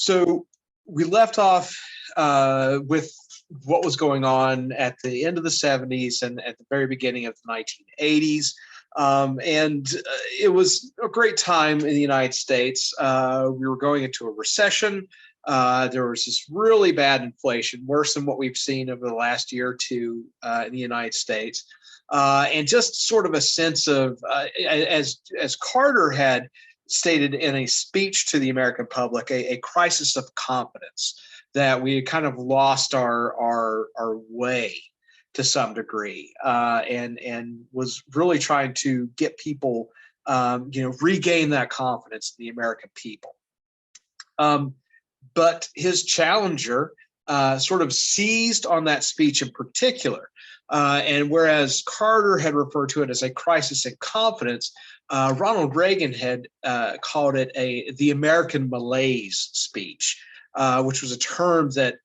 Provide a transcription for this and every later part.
So we left off with what was going on at the end of the 70s and at the very beginning of the 1980s. And it was a great time in the United States. We were going into a recession. There was this really bad inflation, worse than what we've seen over the last year or two in the United States. And just sort of a sense of, as Carter had stated in a speech to the American public, a crisis of confidence, that we had kind of lost our way to some degree, and was really trying to get people, regain that confidence in the American people. But his challenger sort of seized on that speech in particular. And whereas Carter had referred to it as a crisis in confidence, Ronald Reagan had called it the American malaise speech, which was a term that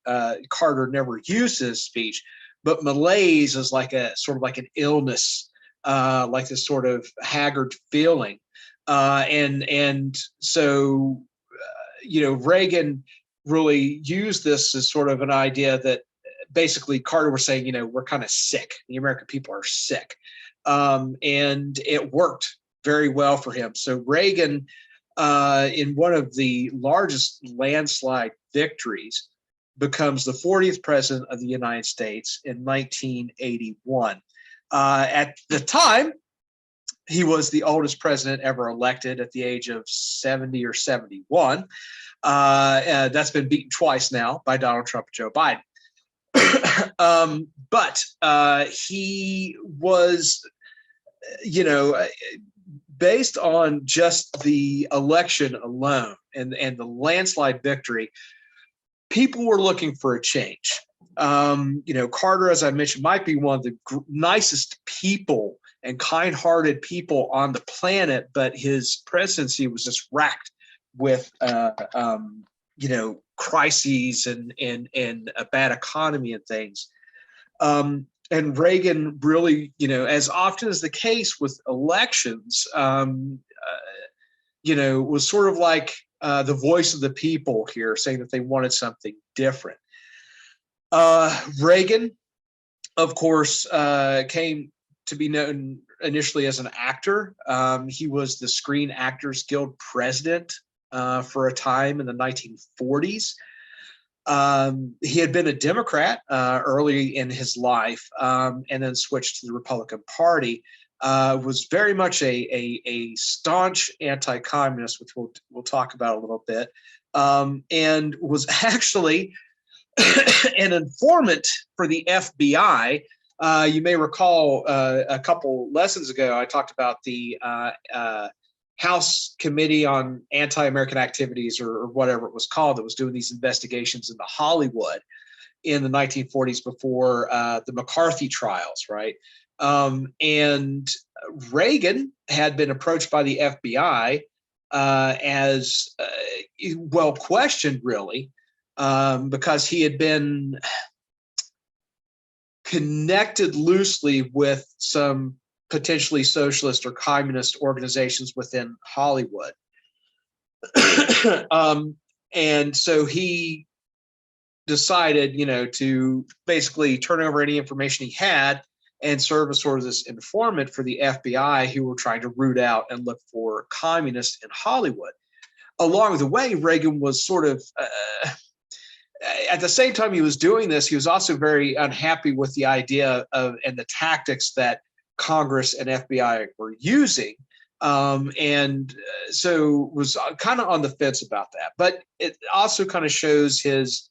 Carter never used in his speech. But malaise is like a sort of like an illness, like this sort of haggard feeling. And so, Reagan really used this as sort of an idea that basically Carter was saying, we're kind of sick. The American people are sick. And it worked very well for him. So Reagan, in one of the largest landslide victories, becomes the 40th president of the United States in 1981. At the time, he was the oldest president ever elected at the age of 70 or 71. That's been beaten twice now by Donald Trump and Joe Biden. But he was, based on just the election alone and the landslide victory, people were looking for a change. Carter, as I mentioned, might be one of the nicest people and kind-hearted people on the planet, but his presidency was just racked with, crises and a bad economy and things. And Reagan really, as often as the case with elections, was sort of like the voice of the people here, saying that they wanted something different. Reagan, of course, came to be known initially as an actor. He was the Screen Actors Guild president for a time in the 1940s. He had been a Democrat early in his life, and then switched to the Republican Party. Was very much a staunch anti-communist, which we'll talk about a little bit, and was actually an informant for the FBI. You may recall a couple lessons ago, I talked about the House Committee on Anti-American Activities, or whatever it was called, that was doing these investigations into Hollywood in the 1940s before the McCarthy trials, right? And Reagan had been approached by the FBI as well questioned, really, because he had been connected loosely with some potentially socialist or communist organizations within Hollywood. And so he decided, to basically turn over any information he had and serve as sort of this informant for the FBI, who were trying to root out and look for communists in Hollywood. Along the way, Reagan was sort of, at the same time he was doing this, he was also very unhappy with the idea of and the tactics that Congress and FBI were using. And so was kind of on the fence about that. But it also kind of shows his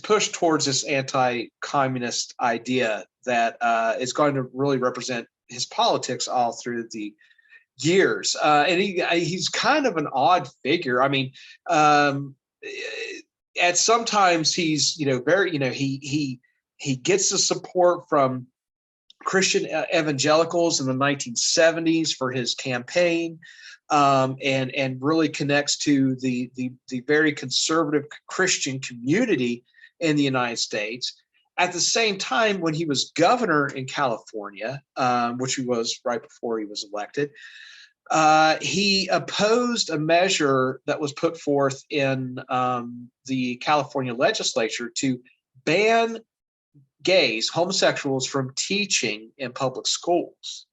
push towards this anti-communist idea that is going to really represent his politics all through the years. And he's kind of an odd figure. I mean, at sometimes he's, very, he gets the support from Christian evangelicals in the 1970s for his campaign, and really connects to the very conservative Christian community in the United States. At the same time, when he was governor in California, which he was right before he was elected, He opposed a measure that was put forth in the California legislature to ban gays, homosexuals, from teaching in public schools.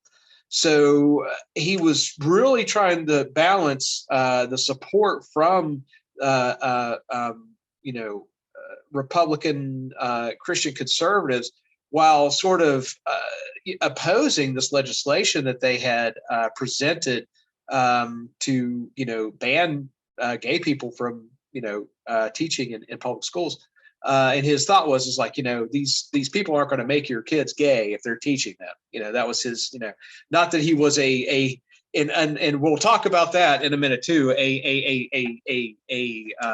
So he was really trying to balance the support from, you know, Republican Christian conservatives, while sort of opposing this legislation that they had presented to, you know, ban gay people from, you know, teaching in public schools. And his thought was, is like, you know, these people aren't going to make your kids gay if they're teaching them. You know, that was his, you know, not that he was and we'll talk about that in a minute too, a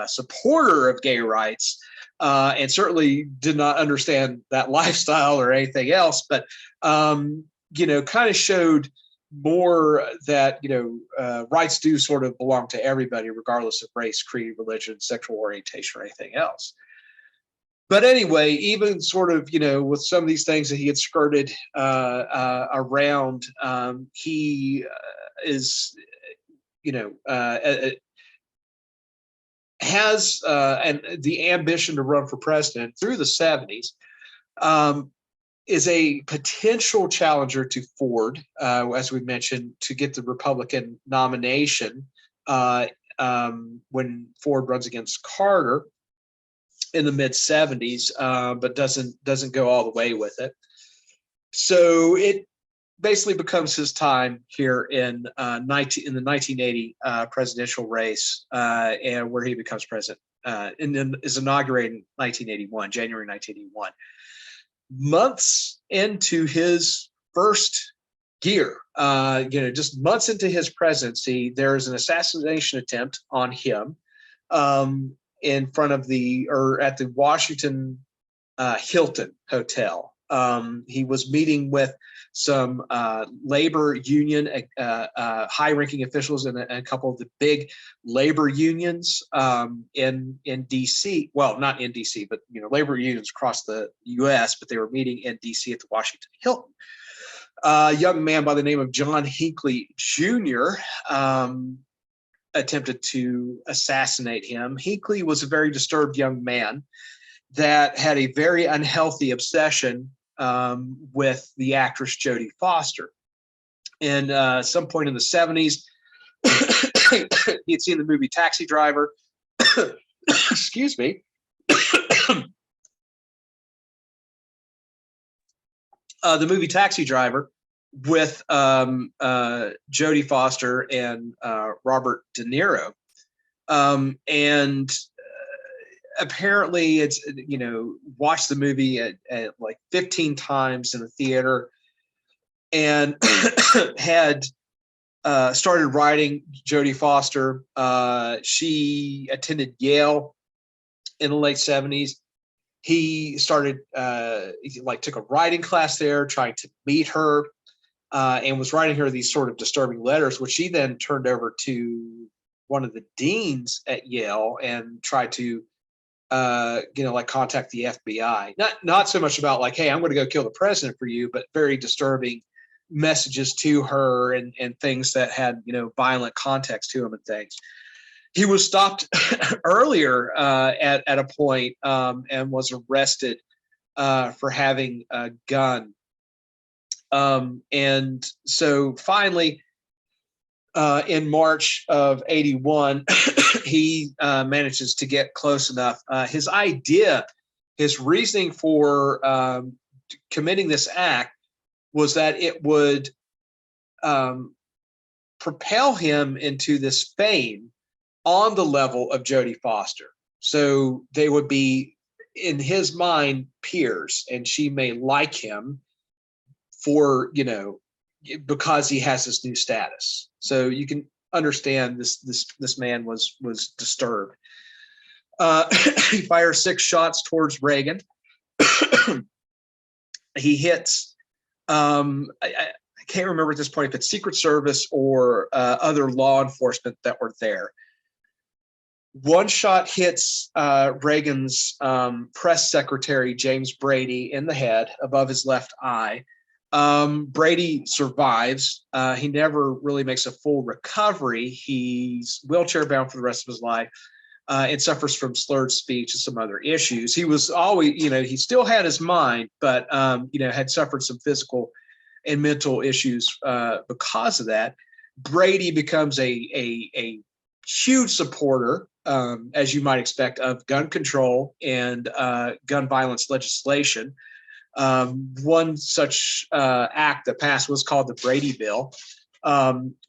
supporter of gay rights, and certainly did not understand that lifestyle or anything else, but you know, kind of showed more that, you know, rights do sort of belong to everybody, regardless of race, creed, religion, sexual orientation, or anything else. But anyway, even sort of, you know, with some of these things that he had skirted around, he is, you know, has and the ambition to run for president through the 70s, is a potential challenger to Ford, as we mentioned, to get the Republican nomination when Ford runs against Carter in the mid 70s, but doesn't go all the way with it. So it basically becomes his time here in the 1980 presidential race, and where he becomes president, and then is inaugurated in 1981, January 1981. Months into his first year, you know, just months into his presidency, there is an assassination attempt on him. In front of at the Washington Hilton Hotel. He was meeting with some labor union high-ranking officials and a couple of the big labor unions in DC. Well, not in DC, but, you know, labor unions across the U.S. But they were meeting in DC at the Washington Hilton. A young man by the name of John Hinckley Jr. Attempted to assassinate him. Hinckley was a very disturbed young man that had a very unhealthy obsession with the actress Jodie Foster. And some point in the 70s, he had seen the movie Taxi Driver. Excuse me. The movie Taxi Driver, with Jodie Foster and Robert De Niro. And apparently it's, you know, watched the movie at like 15 times in the theater, and had started writing Jodie Foster. She attended Yale in the late 70s. He started, took a writing class there, trying to meet her. And was writing her these sort of disturbing letters, which she then turned over to one of the deans at Yale and tried to, contact the FBI. Not so much about like, hey, I'm going to go kill the president for you, but very disturbing messages to her and things that had, you know, violent context to them and things. He was stopped earlier at a point and was arrested for having a gun. And so finally, in March of 81, he manages to get close enough. His reasoning for committing this act was that it would propel him into this fame on the level of Jodie Foster. So they would be, in his mind, peers, and she may like him for, you know, because he has this new status. So you can understand this man was disturbed. He fires 6 shots towards Reagan. He hits, I can't remember at this point if it's Secret Service or other law enforcement that were there. One shot hits Reagan's press secretary, James Brady, in the head above his left eye. Brady survives. He never really makes a full recovery. He's wheelchair bound for the rest of his life. And suffers from slurred speech and some other issues. He was always, he still had his mind, but, had suffered some physical and mental issues because of that. Brady becomes a huge supporter, as you might expect, of gun control and gun violence legislation. One such act that passed was called the Brady Bill,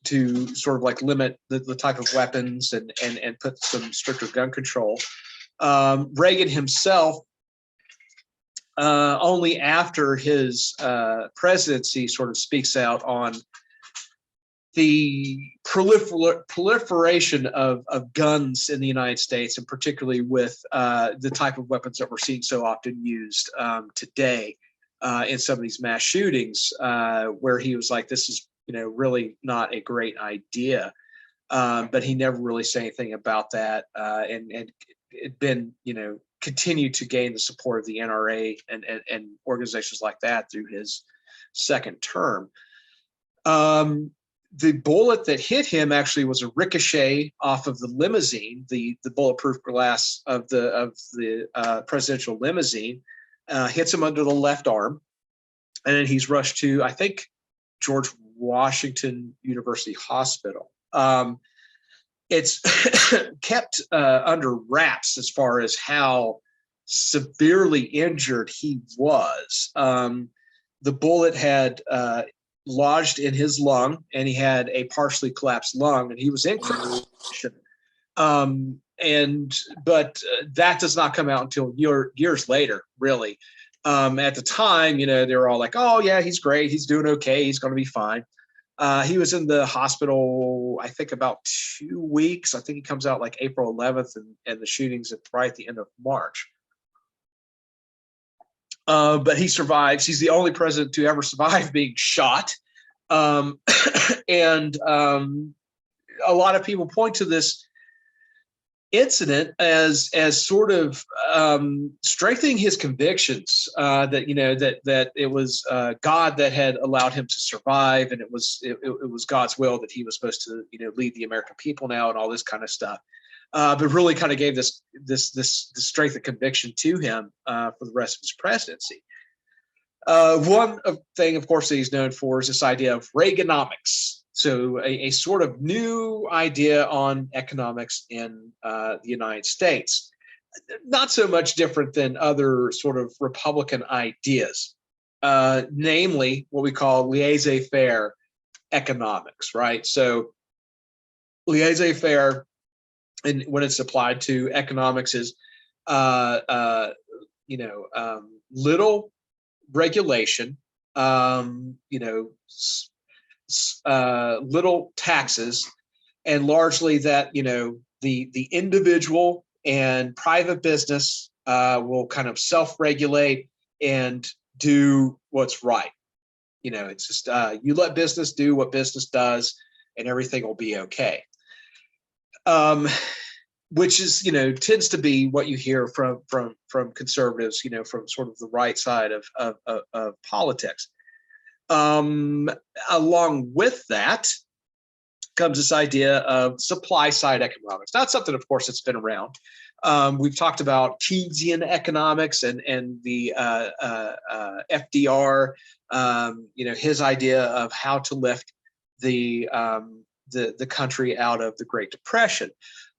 to sort of like limit the type of weapons and put some stricter gun control. Reagan himself, only after his presidency, sort of speaks out on the proliferation of guns in the United States, and particularly with the type of weapons that we're seeing so often used today in some of these mass shootings, where he was like, this is really not a great idea. But he never really said anything about that, and it been, continued to gain the support of the NRA and organizations like that through his second term. The bullet that hit him actually was a ricochet off of the limousine, the bulletproof glass of the presidential limousine, hits him under the left arm, and then he's rushed to, I think, George Washington University Hospital. It's kept under wraps as far as how severely injured he was. The bullet had lodged in his lung, and he had a partially collapsed lung, and he was in critical condition. But that does not come out until years later, really. At the time, they were all like, oh, yeah, he's great. He's doing okay. He's going to be fine. He was in the hospital, I think, about 2 weeks. I think he comes out like April 11th, and the shootings right at the end of March. But he survives. He's the only president to ever survive being shot. And a lot of people point to this incident as sort of strengthening his convictions, that it was God that had allowed him to survive, and it was God's will that he was supposed to lead the American people now, and all this kind of stuff. But really kind of gave this strength of conviction to him for the rest of his presidency. One thing, of course, that he's known for is this idea of Reaganomics. So a sort of new idea on economics in the United States. Not so much different than other sort of Republican ideas, namely what we call laissez-faire economics, right? So laissez-faire, and when it's applied to economics, is little regulation, little taxes, and largely that the individual and private business will kind of self-regulate and do what's right. It's just you let business do what business does, and everything will be okay. Which is, tends to be what you hear from conservatives, from sort of the right side of politics. Along with that comes this idea of supply side economics. Not something, of course, that's been around. We've talked about Keynesian economics and the FDR, his idea of how to lift the country out of the Great Depression.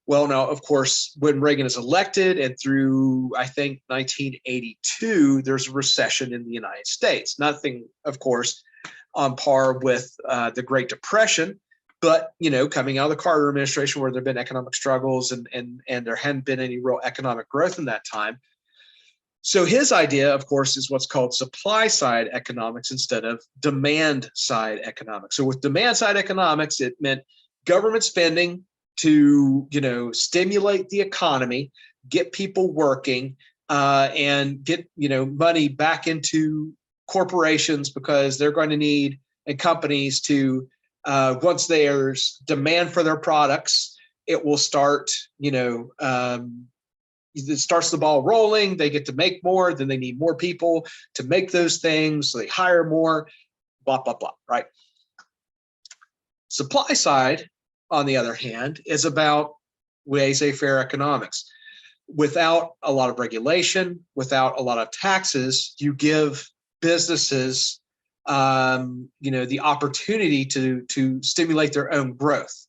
Well, now, of course, when Reagan is elected and through, I think, 1982, there's a recession in the United States. Nothing, of course, on par with the Great Depression, but, coming out of the Carter administration, where there have been economic struggles and there hadn't been any real economic growth in that time. So his idea, of course, is what's called supply side economics instead of demand side economics. So with demand side economics, it meant government spending to stimulate the economy, get people working, and get money back into corporations, because they're going to need, and companies to once there's demand for their products, it will start it starts the ball rolling. They get to make more, then they need more people to make those things, so they hire more. blah, blah, blah, right? Supply side, on the other hand, is about laissez-faire economics. Without a lot of regulation, without a lot of taxes, you give businesses, the opportunity to stimulate their own growth.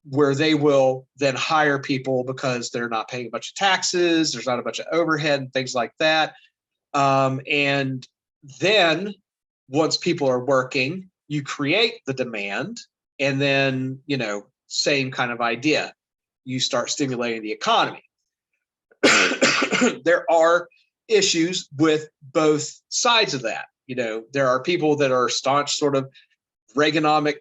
Where they will then hire people because they're not paying a bunch of taxes, there's not a bunch of overhead and things like that. And then once people are working, you create the demand, and then, same kind of idea. You start stimulating the economy. There are issues with both sides of that. There are people that are staunch sort of Reaganomic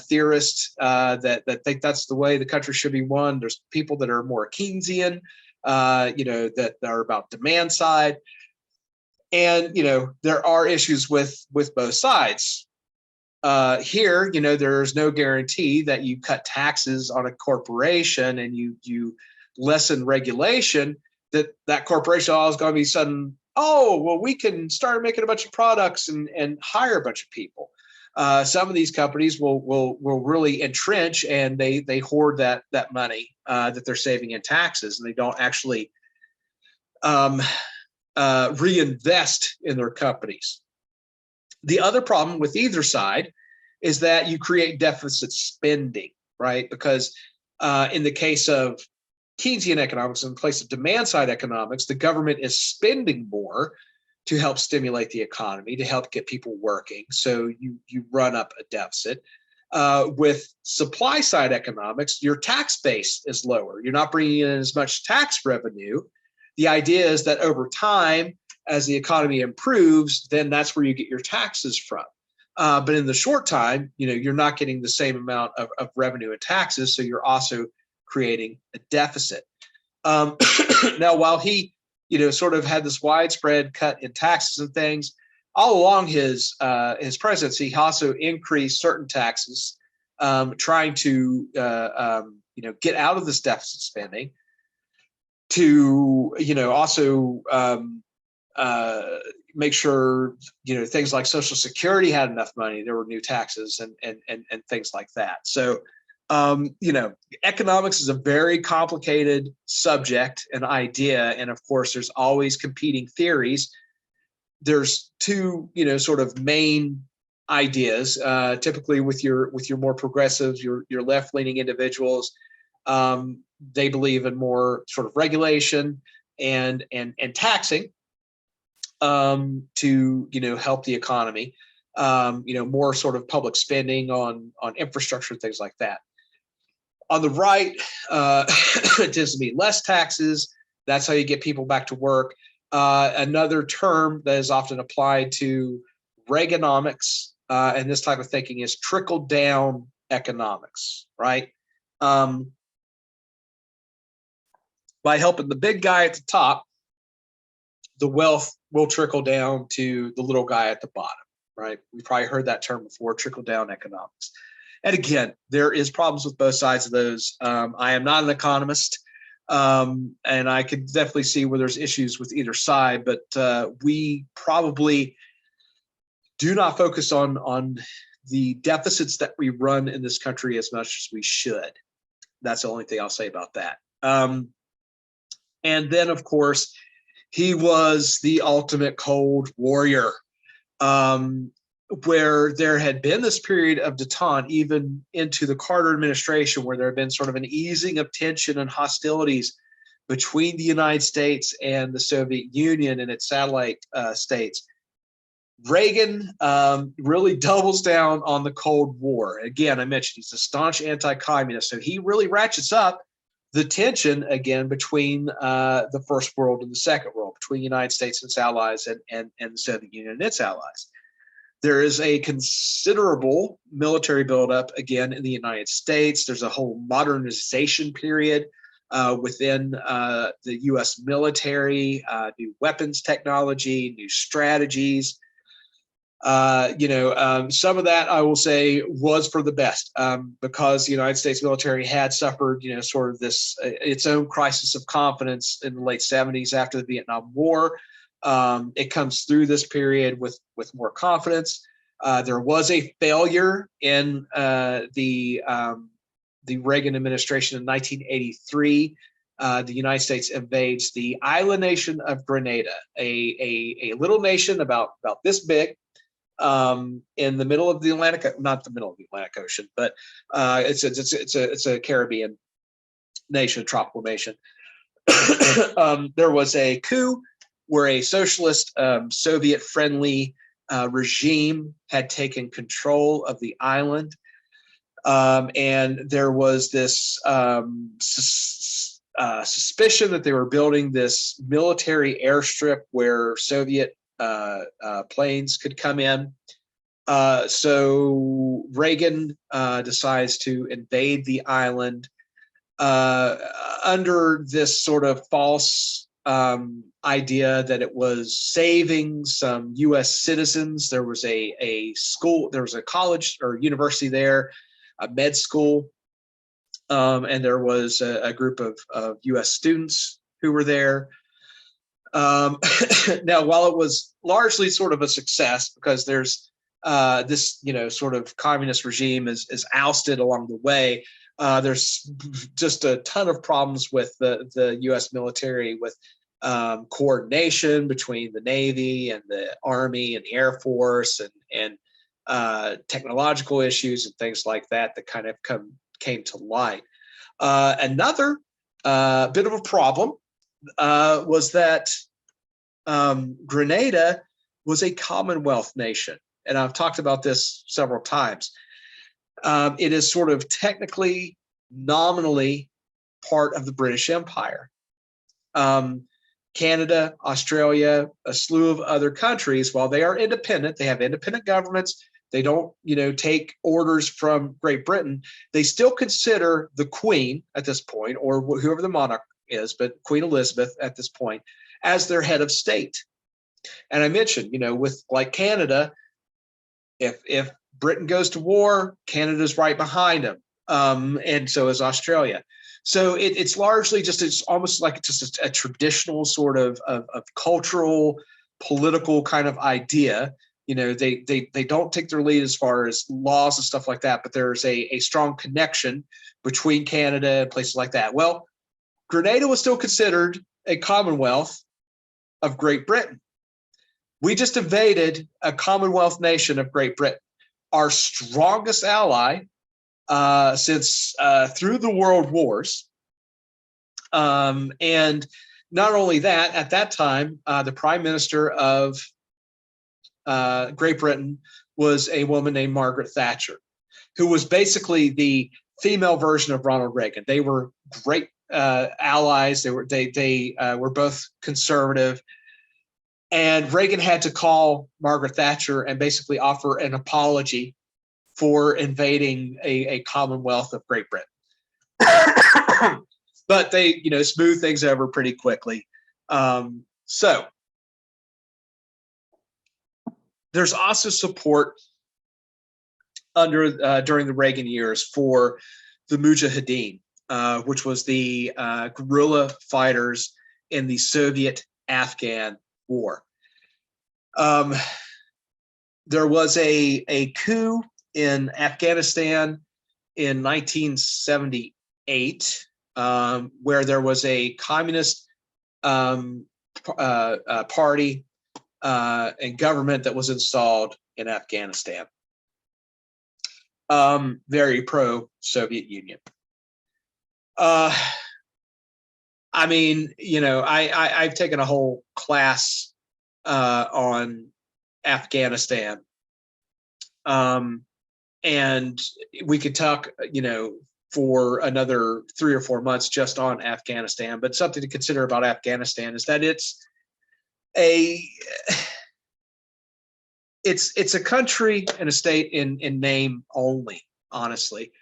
theorists that think that's the way the country should be run. There's people that are more Keynesian, that are about demand side. And, there are issues with both sides. Here, there's no guarantee that you cut taxes on a corporation and you lessen regulation, that corporation is going to be sudden, oh, well, we can start making a bunch of products and hire a bunch of people. Some of these companies will really entrench, and they hoard that money that they're saving in taxes, and they don't actually reinvest in their companies. The other problem with either side is that you create deficit spending, right? Because in the case of Keynesian economics, in place of demand side economics, the government is spending more to help stimulate the economy, to help get people working. So you run up a deficit. With supply side economics, your tax base is lower. You're not bringing in as much tax revenue. The idea is that over time, as the economy improves, then that's where you get your taxes from. But in the short time, you're not getting the same amount of revenue and taxes, so you're also creating a deficit. Now, while he, sort of had this widespread cut in taxes and things, all along his presidency, he also increased certain taxes, trying to get out of this deficit spending, to also make sure things like Social Security had enough money. There were new taxes and things like that. So economics is a very complicated subject and idea, and of course, there's always competing theories. There's two sort of main ideas. Typically, with your more progressives, your left-leaning individuals, they believe in more sort of regulation and taxing to help the economy. More sort of public spending on infrastructure and things like that. On the right, it tends to be less taxes. That's how you get people back to work. Another term that is often applied to Reaganomics and this type of thinking is trickle-down economics, right? By helping the big guy at the top, the wealth will trickle down to the little guy at the bottom, right? We've probably heard that term before, trickle-down economics. And again, there is problems with both sides of those. I am not an economist, and I could definitely see where there's issues with either side, but we probably do not focus on the deficits that we run in this country as much as we should. That's the only thing I'll say about that. And then, of course, he was the ultimate cold warrior, where there had been this period of detente, even into the Carter administration, where there had been sort of an easing of tension and hostilities between the United States and the Soviet Union and its satellite states. Reagan really doubles down on the Cold War. Again, I mentioned he's a staunch anti-communist, so he really ratchets up the tension again between the First World and the Second World, between the United States and its allies and the Soviet Union and its allies. There is a considerable military buildup again in the United States. There's a whole modernization period within the U.S. military, new weapons technology, new strategies. Some of that I will say was for the best, because the United States military had suffered, sort of this its own crisis of confidence in the late 70s after the Vietnam War. It comes through this period with more confidence. There was a failure in the Reagan administration in 1983. The United States invades the island nation of Grenada, a little nation about this big, in the middle of the Atlantic, not the middle of the Atlantic Ocean, but it's a Caribbean nation, tropical nation. There was a coup where a socialist, Soviet-friendly regime had taken control of the island, and there was this suspicion that they were building this military airstrip where Soviet planes could come in. So Reagan decides to invade the island under this sort of false idea that it was saving some U.S. citizens. There was a school, there was a college or university there, a med school, and there was a group of U.S. students who were there. Now, while it was largely sort of a success, because there's this, sort of communist regime is ousted along the way, there's just a ton of problems with the U.S. military, with coordination between the Navy and the Army and the Air Force, and technological issues and things like that kind of came to light. Another bit of a problem was that Grenada was a Commonwealth nation, and I've talked about this several times. It is sort of technically, nominally part of the British Empire. Canada, Australia, a slew of other countries, while they are independent, they have independent governments. They don't, take orders from Great Britain. They still consider the Queen at this point, or whoever the monarch is, but Queen Elizabeth at this point, as their head of state. And I mentioned, with like Canada, if Britain goes to war, Canada's right behind them, and so is Australia. So it's largely it's almost like just a traditional sort of cultural, political kind of idea. They don't take their lead as far as laws and stuff like that, but there's a strong connection between Canada and places like that. Well, Grenada was still considered a Commonwealth of Great Britain. We just invaded a Commonwealth nation of Great Britain, our strongest ally since through the world wars. And not only that, at that time, the Prime Minister of Great Britain was a woman named Margaret Thatcher, who was basically the female version of Ronald Reagan. They were great allies. They were both conservative. And Reagan had to call Margaret Thatcher and basically offer an apology for invading a Commonwealth of Great Britain. But they, smooth things over pretty quickly. So there's also support during the Reagan years for the Mujahideen, which was the guerrilla fighters in the Soviet-Afghan War. There was a coup in Afghanistan in 1978, where there was a communist party and government that was installed in Afghanistan. Very pro-Soviet Union. I mean, I've taken a whole class on Afghanistan, and we could talk, for another 3 or 4 months just on Afghanistan. But something to consider about Afghanistan is that it's a country and a state in name only, honestly.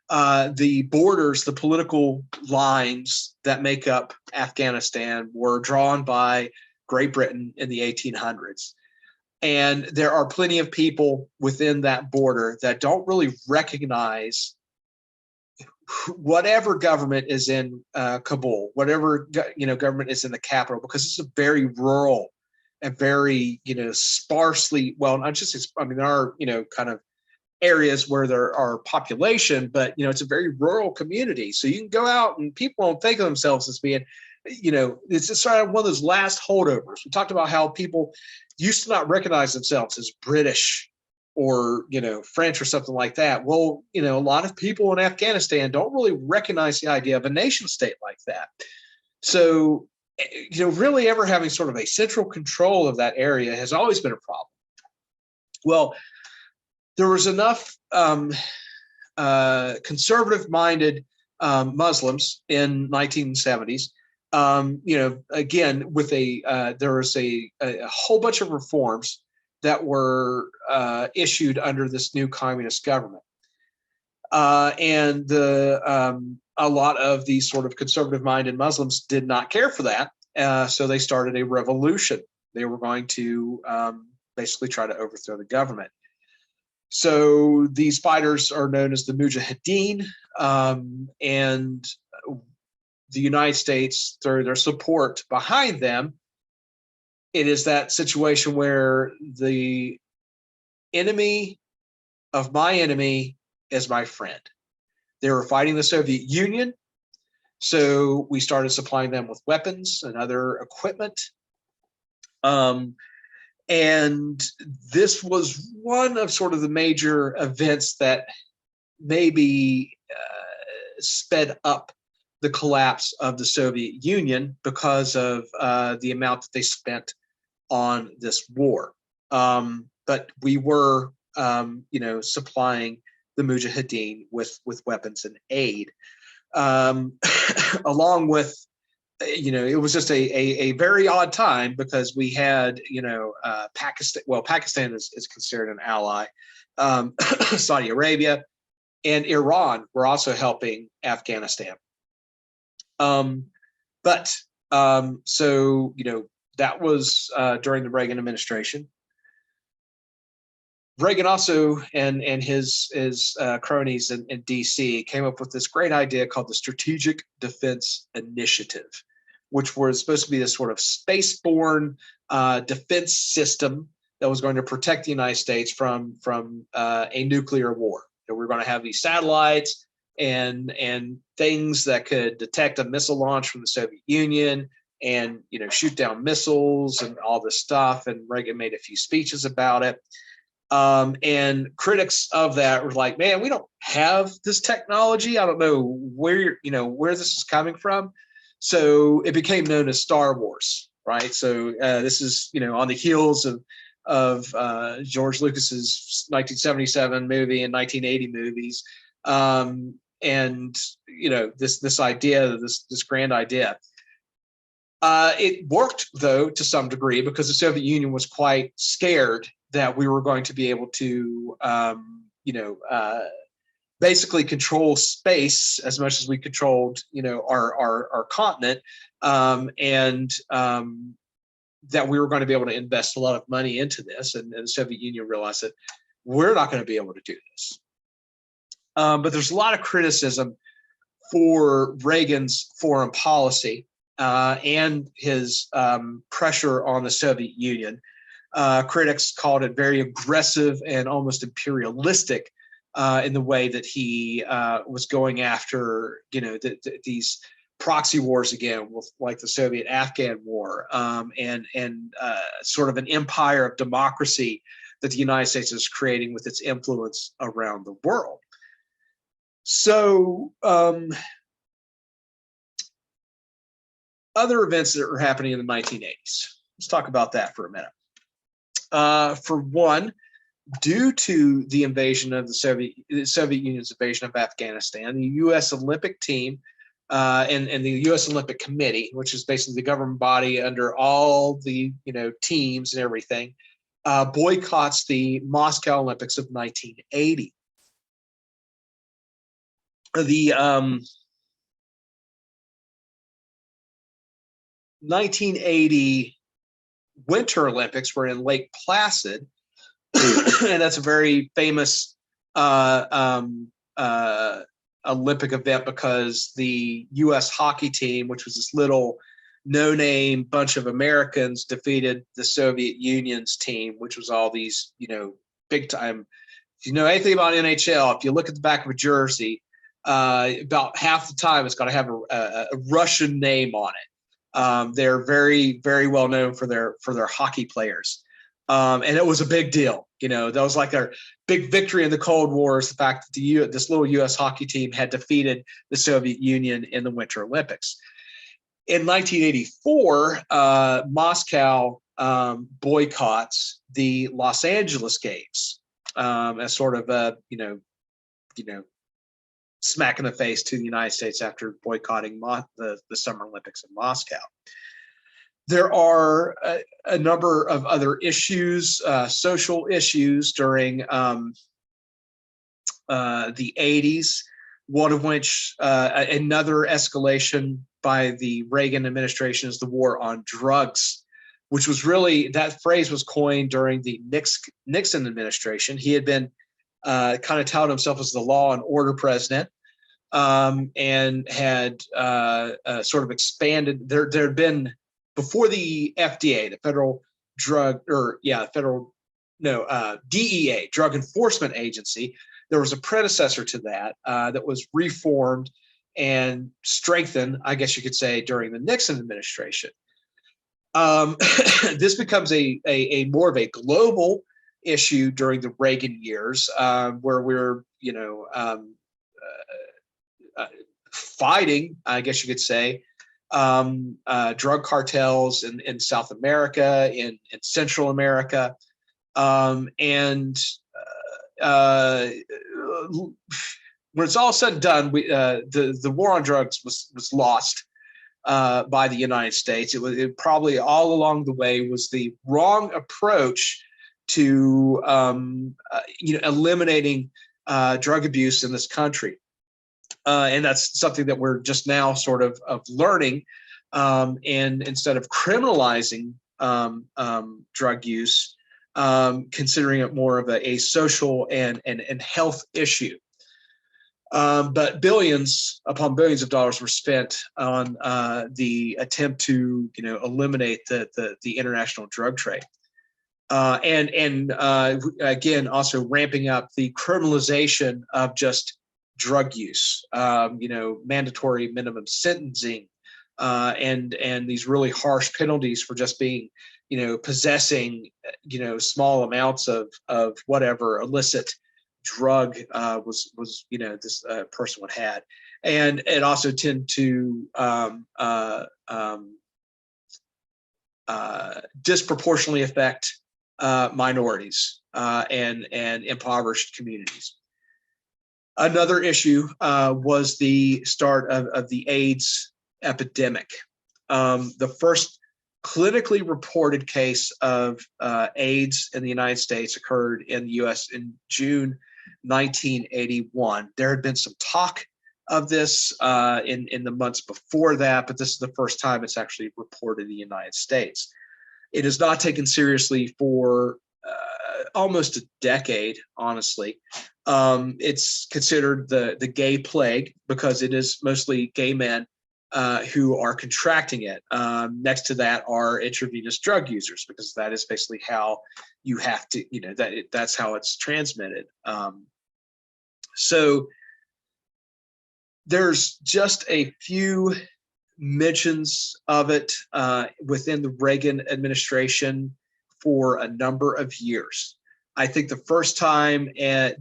The borders, the political lines that make up Afghanistan were drawn by Great Britain in the 1800s. And there are plenty of people within that border that don't really recognize whatever government is in Kabul, whatever government is in the capital, because it's a very rural a very, sparsely, well, not just, I mean, there are, kind of areas where there are population, but, it's a very rural community. So you can go out and people don't think of themselves as being, it's just sort of one of those last holdovers. We talked about how people used to not recognize themselves as British or, French or something like that. Well, a lot of people in Afghanistan don't really recognize the idea of a nation state like that. So, really ever having sort of a central control of that area has always been a problem. Well, there was enough conservative-minded Muslims in 1970s. Again, with there was a whole bunch of reforms that were issued under this new communist government, and a lot of these sort of conservative-minded Muslims did not care for that, so they started a revolution. They were going to basically try to overthrow the government. So these fighters are known as the Mujahideen, and the United States, through their support behind them, it is that situation where the enemy of my enemy is my friend. They were fighting the Soviet Union, so we started supplying them with weapons and other equipment. And this was one of sort of the major events that maybe sped up the collapse of the Soviet Union because of the amount that they spent on this war. But we were, supplying the Mujahideen with weapons and aid, along with, it was just a very odd time because we had, Pakistan. Well, Pakistan is considered an ally. Saudi Arabia and Iran were also helping Afghanistan. So, that was during the Reagan administration. Reagan also and his cronies in DC came up with this great idea called the Strategic Defense Initiative, which was supposed to be this sort of spaceborne defense system that was going to protect the United States from a nuclear war. That we're going to have these satellites and things that could detect a missile launch from the Soviet Union and shoot down missiles and all this stuff. And Reagan made a few speeches about it. And critics of that were like, man, we don't have this technology. I don't know where this is coming from. So it became known as Star Wars, right? So this is, on the heels of George Lucas's 1977 movie and 1980 movies. And, this idea, this grand idea. It worked, though, to some degree, because the Soviet Union was quite scared that we were going to be able to, basically control space as much as we controlled, our continent, and that we were going to be able to invest a lot of money into this. And the Soviet Union realized that we're not going to be able to do this. But there's a lot of criticism for Reagan's foreign policy and his pressure on the Soviet Union. Critics called it very aggressive and almost imperialistic in the way that he was going after, these proxy wars again, with like the Soviet-Afghan War, and sort of an empire of democracy that the United States is creating with its influence around the world. So other events that were happening in the 1980s. Let's talk about that for a minute. For one, due to the invasion of the Soviet Union's invasion of Afghanistan, the U.S. Olympic team and the U.S. Olympic Committee, which is basically the government body under all the teams and everything, boycotts the Moscow Olympics of 1980. The 1980 Winter Olympics were in Lake Placid, and that's a very famous Olympic event because the U.S. hockey team, which was this little no-name bunch of Americans defeated the Soviet Union's team, which was all these, big-time. If you know anything about NHL, if you look at the back of a jersey, about half the time it's got to have a Russian name on it. They're very, very well known for their hockey players. And it was a big deal. That was like their big victory in the Cold War, is the fact that this little U.S. hockey team had defeated the Soviet Union in the Winter Olympics. In 1984, Moscow boycotts the Los Angeles Games as sort of a, smack in the face to the United States after boycotting the Summer Olympics in Moscow. There are a number of other issues, social issues during the 80s, one of which another escalation by the Reagan administration is the war on drugs, which was really, that phrase was coined during the Nixon administration. He had been kind of touted himself as the law and order president, and had sort of expanded. There had been, before the FDA, the DEA, Drug Enforcement Agency, there was a predecessor to that that was reformed and strengthened, I guess you could say, during the Nixon administration. This becomes a more of a global issue during the Reagan years, where we're, fighting, I guess you could say, drug cartels in South America, in Central America, and when it's all said and done, the war on drugs was lost by the United States. It probably all along the way was the wrong approach to eliminating drug abuse in this country. And that's something that we're just now sort of learning. And instead of criminalizing drug use, considering it more of a social and health issue. But billions upon billions of dollars were spent on the attempt to eliminate the international drug trade. And again, also ramping up the criminalization of just drug use, mandatory minimum sentencing, and these really harsh penalties for just being, possessing, small amounts of whatever illicit drug was this person would had. And it also tend to disproportionately affect minorities and impoverished communities. Another issue was the start of the AIDS epidemic. The first clinically reported case of AIDS in the United States occurred in the U.S. in June 1981. There had been some talk of this in the months before that, but this is the first time it's actually reported in the United States. It is not taken seriously for almost a decade, honestly. It's considered the gay plague because it is mostly gay men who are contracting it. Next to that are intravenous drug users, because that is basically how you have to, that's how it's transmitted. So there's just a few mentions of it within the Reagan administration for a number of years. I think the first time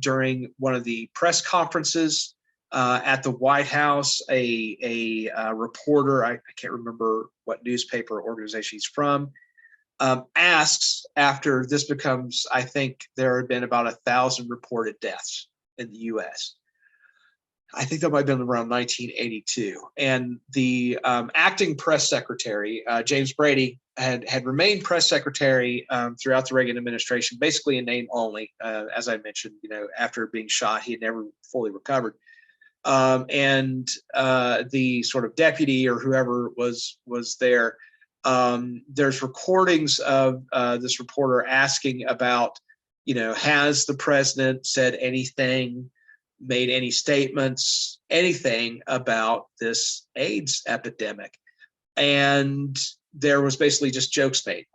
during one of the press conferences at the White House, a reporter, I can't remember what newspaper or organization he's from, asks, after this becomes, I think there had been about 1,000 reported deaths in the U.S. I think that might have been around 1982. And the acting press secretary, James Brady, had remained press secretary throughout the Reagan administration, basically in name only. As I mentioned, after being shot, he had never fully recovered. And the sort of deputy or whoever was there, there's recordings of this reporter asking about, has the president said anything, made any statements, anything about this AIDS epidemic? and there was basically just jokes made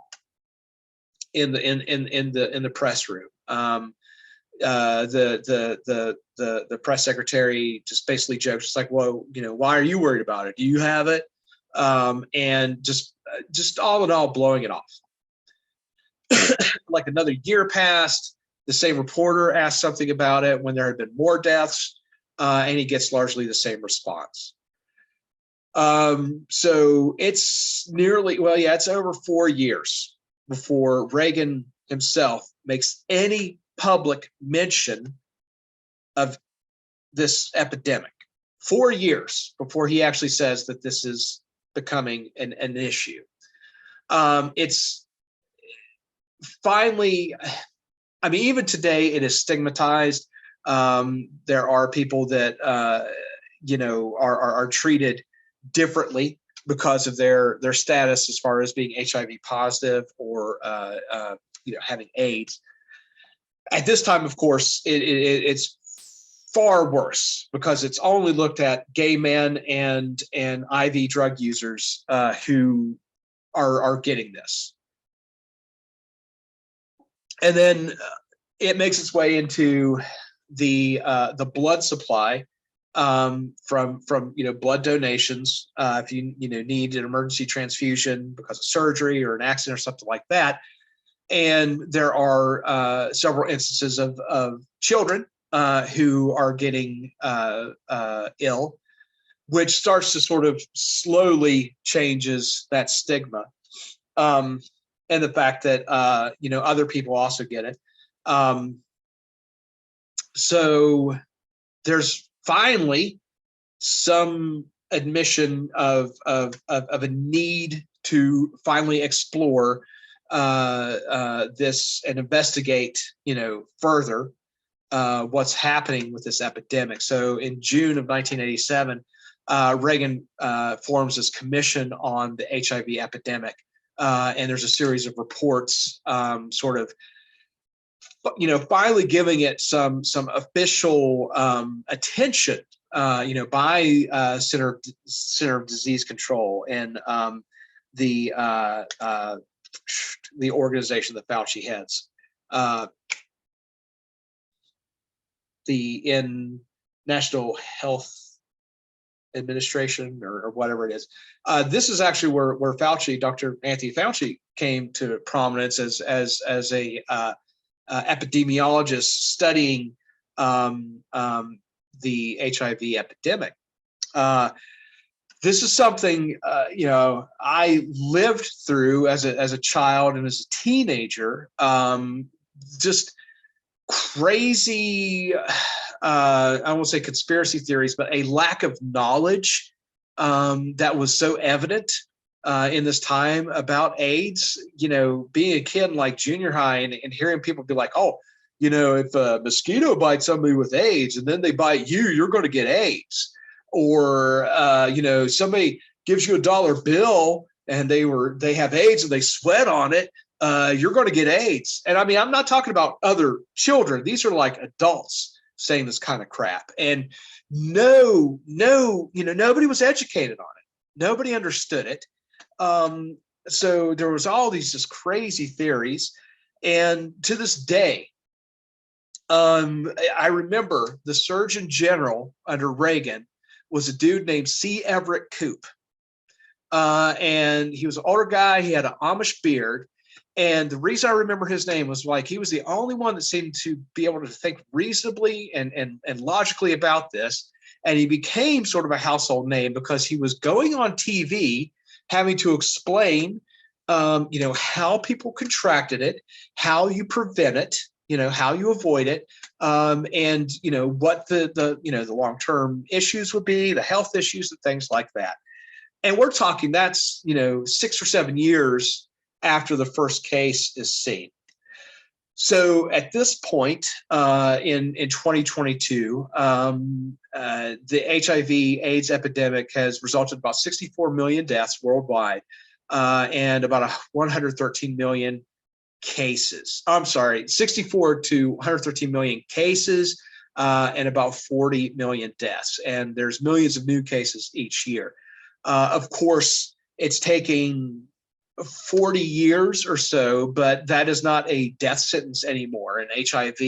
in the press room. The press secretary just basically jokes, it's like, well, why are you worried about it? Do you have it? And just all in all, blowing it off. Like another year passed. The same reporter asked something about it when there had been more deaths, and he gets largely the same response. So it's it's over 4 years before Reagan himself makes any public mention of this epidemic. 4 years before he actually says that this is becoming an issue. It's finally, I mean, even today it is stigmatized. There are people that are treated differently because of their status as far as being HIV positive or having AIDS. At this time, of course, it's far worse because it's only looked at gay men and IV drug users who are getting this. And then it makes its way into the blood supply from blood donations. If you need an emergency transfusion because of surgery or an accident or something like that, and there are several instances of children who are getting ill, which starts to sort of slowly changes that stigma. And the fact that other people also get it. So there's finally some admission of a need to finally explore this and investigate further what's happening with this epidemic. So in June of 1987, Reagan forms this commission on the HIV epidemic. And there's a series of reports finally giving it some official attention, by Center of Disease Control and the organization that Fauci heads, the National Health Administration or whatever it is. This is actually where Fauci, Dr. Anthony Fauci, came to prominence as a epidemiologist studying the HIV epidemic. This is something I lived through as a child and as a teenager. Just crazy. I won't say conspiracy theories, but a lack of knowledge that was so evident in this time about AIDS. Being a kid in like junior high and hearing people be like, oh, if a mosquito bites somebody with AIDS and then they bite you, you're going to get AIDS. Or, somebody gives you a $1 bill and they have AIDS and they sweat on it, you're going to get AIDS. And I mean, I'm not talking about other children. These are like adults saying this kind of crap. And nobody was educated on it. Nobody understood it. So there was all these just crazy theories. And to this day, I remember the Surgeon General under Reagan was a dude named C. Everett Koop. And he was an older guy. He had an Amish beard. And the reason I remember his name was like he was the only one that seemed to be able to think reasonably and logically about this. And he became sort of a household name because he was going on TV having to explain, how people contracted it, how you prevent it, how you avoid it, and what the long-term issues would be, the health issues and things like that. And we're talking that's 6 or 7 years after the first case is seen. So at this point in 2022, the HIV/AIDS epidemic has resulted in about 64 million deaths worldwide and about 113 million cases. I'm sorry, 64 to 113 million cases and about 40 million deaths. And there's millions of new cases each year. Of course, It's taking 40 years or so, but that is not a death sentence anymore. And HIV,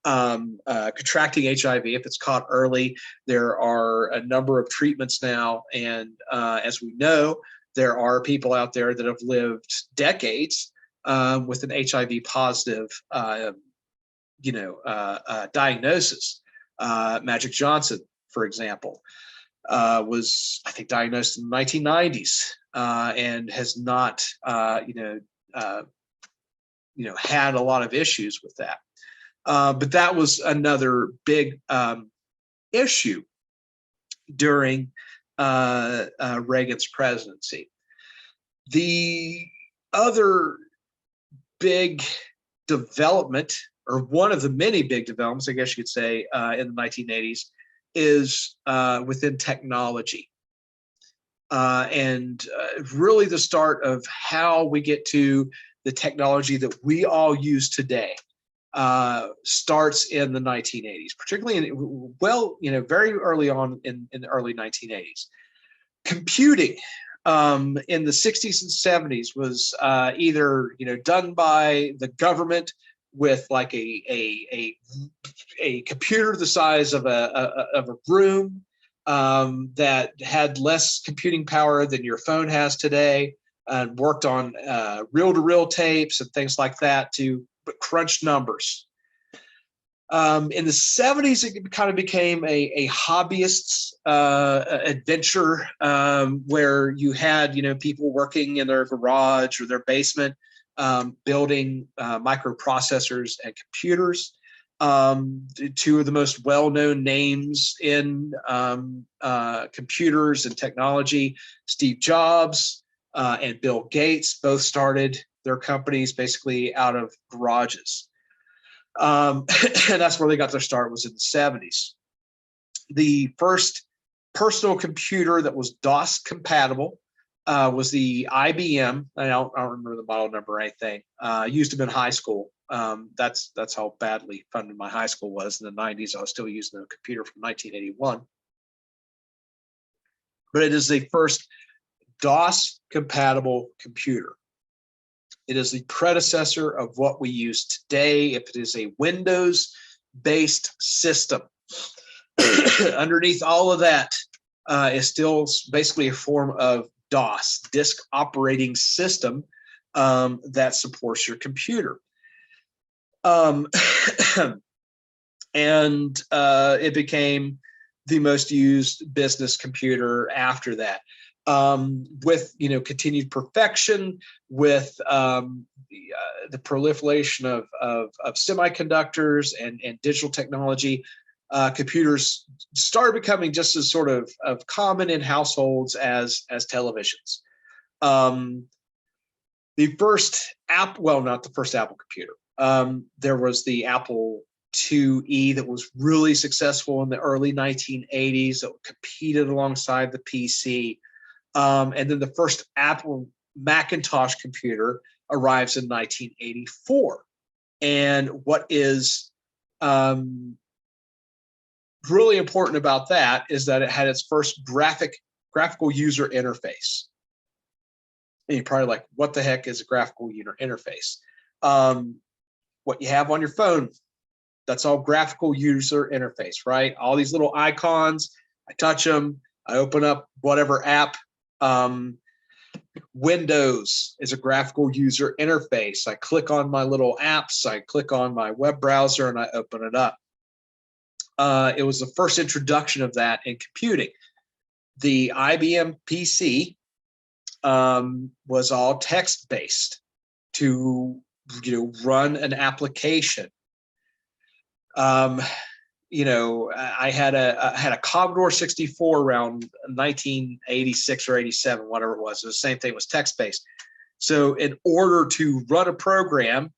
contracting HIV, if it's caught early, there are a number of treatments now. And as we know, there are people out there that have lived decades with an HIV positive, diagnosis. Magic Johnson, for example, was, I think, diagnosed in the 1990s and has not, had a lot of issues with that. But that was another big issue during Reagan's presidency. The other big development, or one of the many big developments, I guess you could say, in the 1980s, is within technology. And really the start of how we get to the technology that we all use today starts in the 1980s, particularly very early on in the early 1980s. Computing in the 60s and 70s was either done by the government with like a computer the size of a room that had less computing power than your phone has today, and worked on reel-to-reel tapes and things like that to crunch numbers. In the 70s, it kind of became a hobbyist's adventure where you had people working in their garage or their basement building microprocessors and computers. Two of the most well-known names in computers and technology, Steve Jobs and Bill Gates, both started their companies basically out of garages. And that's where they got their start, was in the 70s. The first personal computer that was DOS compatible was the IBM. I don't remember the model number or anything. Used them in high school. That's how badly funded my high school was in the 90s. I was still using a computer from 1981. But it is the first DOS compatible computer. It is the predecessor of what we use today. If it is a Windows-based system, underneath all of that is still basically a form of DOS, disk operating system, that supports your computer. And it became the most used business computer after that. With continued perfection, with the proliferation of semiconductors and digital technology, computers started becoming just as sort of common in households as televisions. The first not the first Apple computer. There was the Apple IIe that was really successful in the early 1980s, that competed alongside the PC. And then the first Apple Macintosh computer arrives in 1984. And what is really important about that is that it had its first graphical user interface. And you're probably like, what the heck is a graphical user interface? What you have on your phone, that's all graphical user interface, right? All these little icons, I touch them, I open up whatever app. Windows is a graphical user interface. I click on my little apps, I click on my web browser, and I open it up. It was the first introduction of that in computing. The IBM PC was all text-based to run an application. I had a Commodore 64 around 1986 or 87, whatever it was. It was the same thing. It was text-based. So in order to run a program,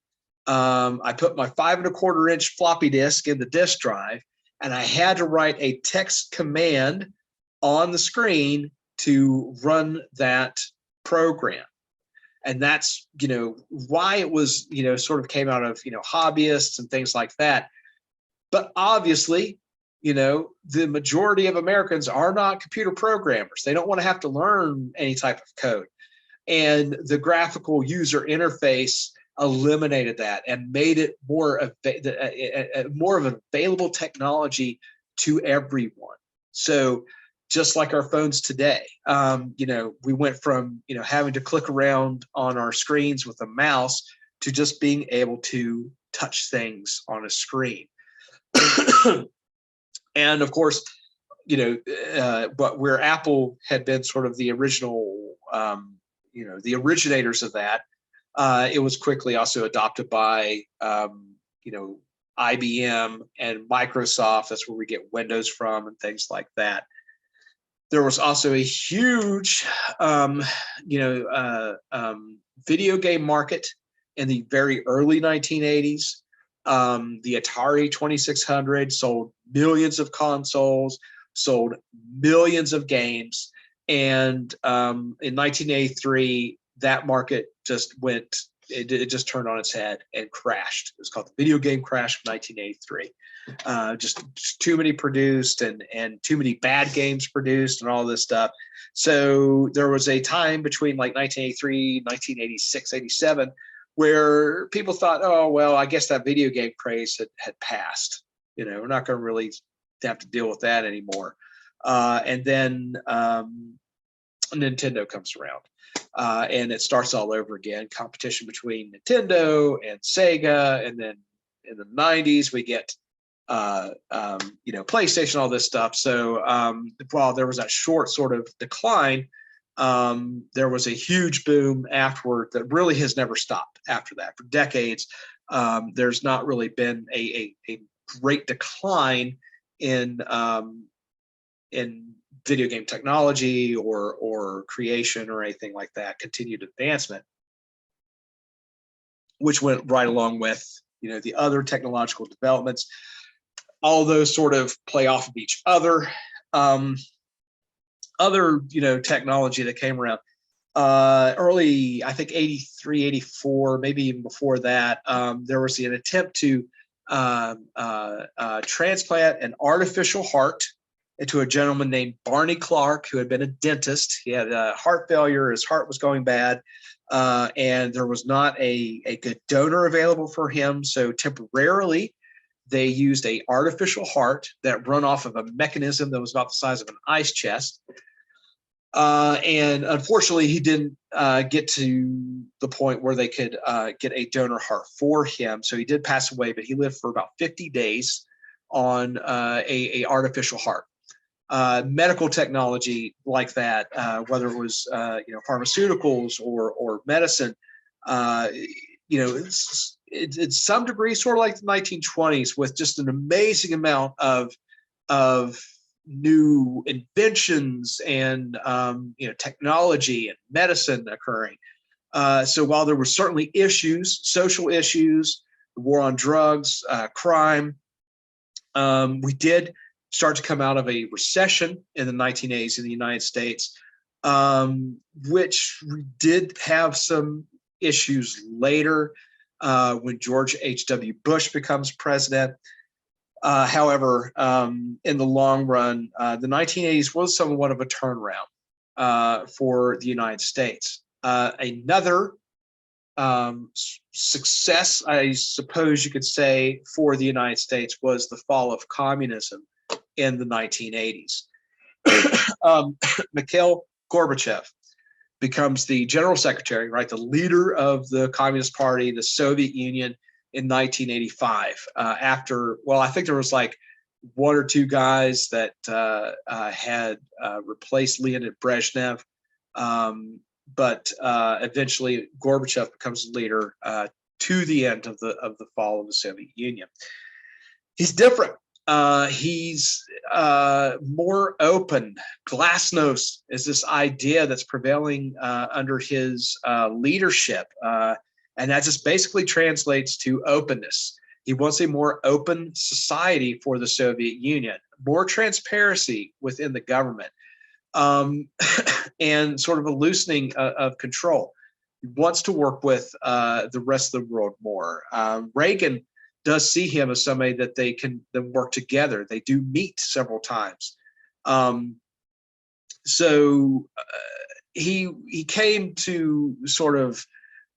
I put my 5 1/4 inch floppy disk in the disk drive, and I had to write a text command on the screen to run that program. And that's, why it was, sort of came out of, hobbyists and things like that. But obviously, the majority of Americans are not computer programmers. They don't want to have to learn any type of code. And the graphical user interface eliminated that and made it more of an available technology to everyone. So just like our phones today, we went from having to click around on our screens with a mouse to just being able to touch things on a screen. And of course, but where Apple had been sort of the original, the originators of that, it was quickly also adopted by, IBM and Microsoft. That's where we get Windows from and things like that. There was also a huge, video game market in the very early 1980s. The Atari 2600 sold millions of consoles, sold millions of games. And in 1983, that market just it just turned on its head and crashed. It was called the video game crash of 1983. Just too many produced and too many bad games produced and all this stuff. So there was a time between like 1983, 1986, 87, where people thought, oh, well, I guess that video game craze had passed. We're not going to really have to deal with that anymore. And then Nintendo comes around. And it starts all over again, competition between Nintendo and Sega. And then in the 90s, we get, PlayStation, all this stuff. So while there was that short sort of decline, there was a huge boom afterward that really has never stopped after that. For decades, there's not really been a great decline in video game technology or creation or anything like that. Continued advancement, which went right along with the other technological developments. All those sort of play off of each other. Other technology that came around early, I think 83, 84, maybe even before that, there was an attempt to transplant an artificial heart into a gentleman named Barney Clark, who had been a dentist. He had heart failure. His heart was going bad, and there was not a good donor available for him. So temporarily, they used an artificial heart that run off of a mechanism that was about the size of an ice chest. And unfortunately, he didn't get to the point where they could get a donor heart for him. So he did pass away, but he lived for about 50 days on a artificial heart. Medical technology like that, whether it was pharmaceuticals or medicine, it's some degree sort of like the 1920s, with just an amazing amount of new inventions and technology and medicine occurring. So while there were certainly issues, social issues, the war on drugs, crime, we did start to come out of a recession in the 1980s in the United States, which did have some issues later when George H.W. Bush becomes president. However, in the long run, the 1980s was somewhat of a turnaround for the United States. Another success, I suppose you could say, for the United States was the fall of communism in the 1980s. Mikhail Gorbachev becomes the general secretary, right, the leader of the Communist Party, the Soviet Union, in 1985. After, well, I think there was like one or two guys that had replaced Leonid Brezhnev, but eventually Gorbachev becomes the leader to the end of the fall of the Soviet Union. He's different. He's more open. Glasnost is this idea that's prevailing under his leadership. And that just basically translates to openness. He wants a more open society for the Soviet Union, more transparency within the government, and sort of a loosening of control. He wants to work with the rest of the world more. Reagan does see him as somebody that they can then work together. They do meet several times. So he came to sort of,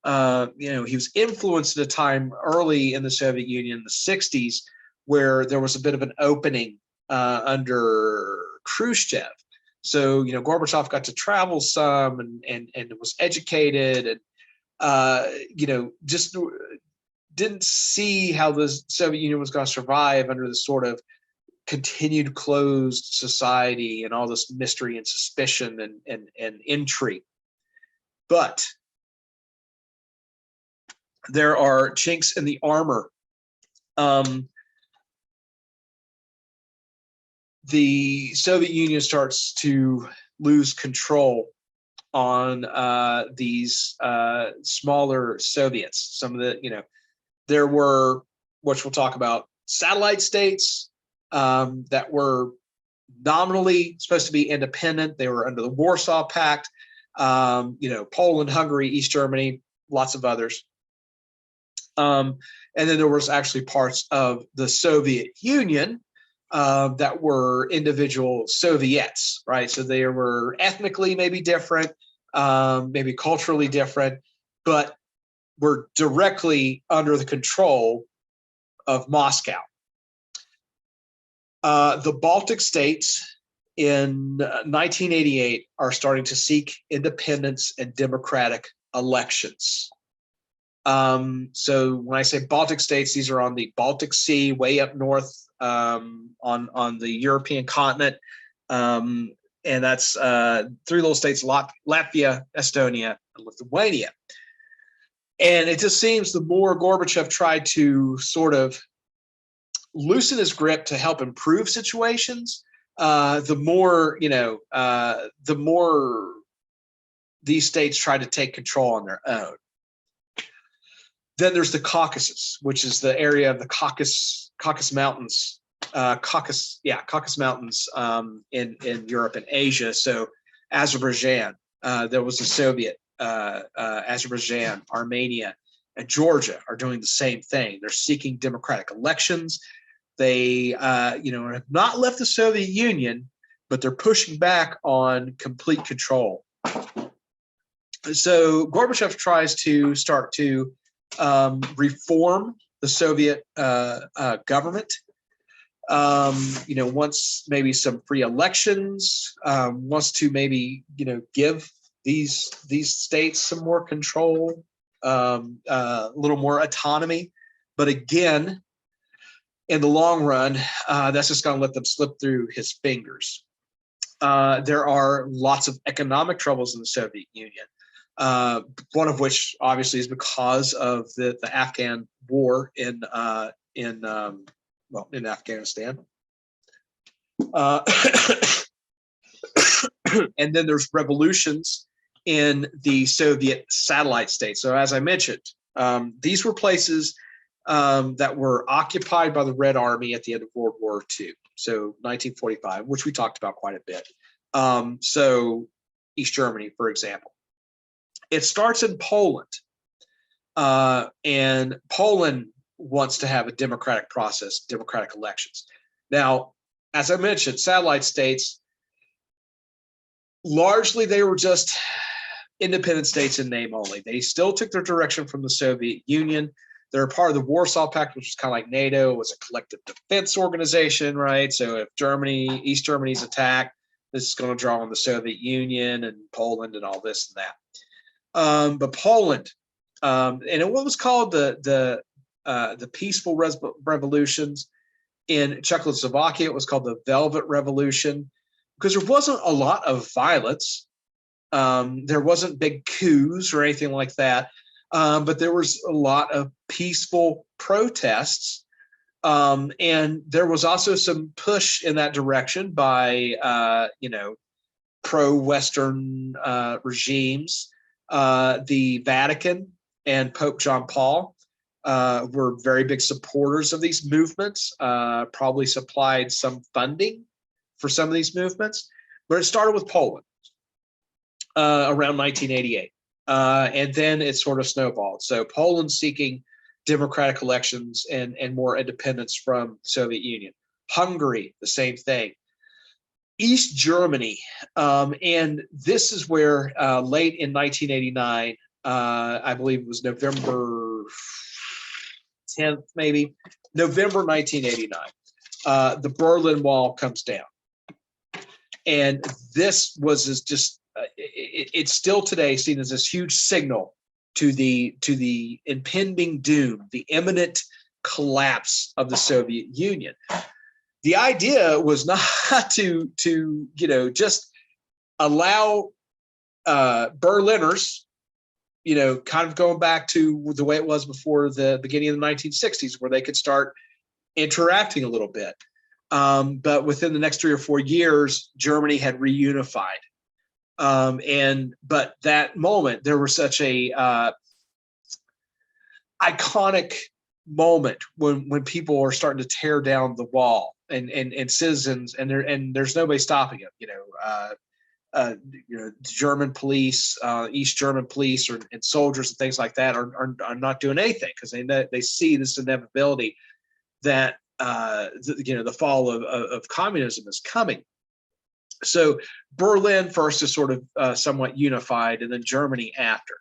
he was influenced at a time early in the Soviet Union, the 60s, where there was a bit of an opening under Khrushchev. So, Gorbachev got to travel some and was educated and, just didn't see how the Soviet Union was going to survive under the sort of continued closed society and all this mystery and suspicion and intrigue. But there are chinks in the armor. The Soviet Union starts to lose control on these smaller Soviets. Some of the, there were, which we'll talk about, satellite states that were nominally supposed to be independent. They were under the Warsaw Pact, Poland, Hungary, East Germany, lots of others. And then there was actually parts of the Soviet Union that were individual Soviets, right? So they were ethnically maybe different, maybe culturally different, but were directly under the control of Moscow. The Baltic states in 1988 are starting to seek independence and democratic elections. So when I say Baltic states, these are on the Baltic Sea, way up north on the European continent. And that's three little states, Latvia, Estonia, and Lithuania. And it just seems the more Gorbachev tried to sort of loosen his grip to help improve situations, the more these states tried to take control on their own. Then there's the Caucasus, which is the area of the Caucasus Mountains, Caucasus Mountains in Europe and Asia. So Azerbaijan, there was a Soviet, Azerbaijan, Armenia, and Georgia are doing the same thing. They're seeking democratic elections. They, have not left the Soviet Union, but they're pushing back on complete control. So Gorbachev tries to start to reform the Soviet government. Wants maybe some free elections. Wants to maybe give these states some more control, a little more autonomy. But again, in the long run, that's just going to let them slip through his fingers. There are lots of economic troubles in the Soviet Union. One of which obviously is because of the Afghan war in Afghanistan. And then there's revolutions in the Soviet satellite states. So as I mentioned, these were places that were occupied by the Red Army at the end of World War II. So 1945, which we talked about quite a bit. So East Germany, for example. It starts in Poland, and Poland wants to have a democratic process, democratic elections. Now, as I mentioned, satellite states, largely they were just independent states in name only. They still took their direction from the Soviet Union. They're part of the Warsaw Pact, which is kind of like NATO. It was a collective defense organization, right? So if East Germany's attacked, this is going to draw on the Soviet Union and Poland and all this and that. But Poland, and what was called the peaceful revolutions in Czechoslovakia, it was called the Velvet Revolution, because there wasn't a lot of violence. There wasn't big coups or anything like that, but there was a lot of peaceful protests. And there was also some push in that direction by, pro-Western regimes. The Vatican and Pope John Paul were very big supporters of these movements, probably supplied some funding for some of these movements, but it started with Poland around 1988. And then it sort of snowballed. So Poland seeking democratic elections and more independence from the Soviet Union. Hungary, the same thing. East Germany, and this is where late in 1989, I believe it was November 10th, maybe, November 1989, the Berlin Wall comes down. And this was just, it's still today seen as this huge signal to the impending doom, the imminent collapse of the Soviet Union. The idea was not to just allow Berliners, kind of going back to the way it was before the beginning of the 1960s, where they could start interacting a little bit. But within the next 3 or 4 years, Germany had reunified. But that moment, there was such a iconic moment when people are starting to tear down the wall, and citizens, and there's nobody stopping it. German police, East German police, and soldiers and things like that are not doing anything, because they see this inevitability that the fall of communism is coming. So Berlin first is sort of somewhat unified, and then Germany after.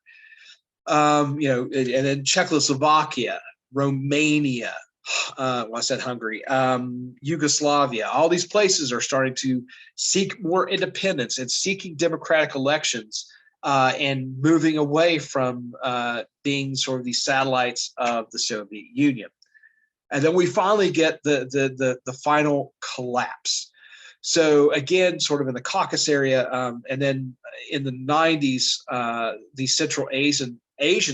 And then Czechoslovakia, Romania, I said Hungary, Yugoslavia, all these places are starting to seek more independence and seeking democratic elections, and moving away from being sort of these satellites of the Soviet Union. And then we finally get the final collapse. So again, sort of in the Caucasus area, and then in the 90s, these Central Asian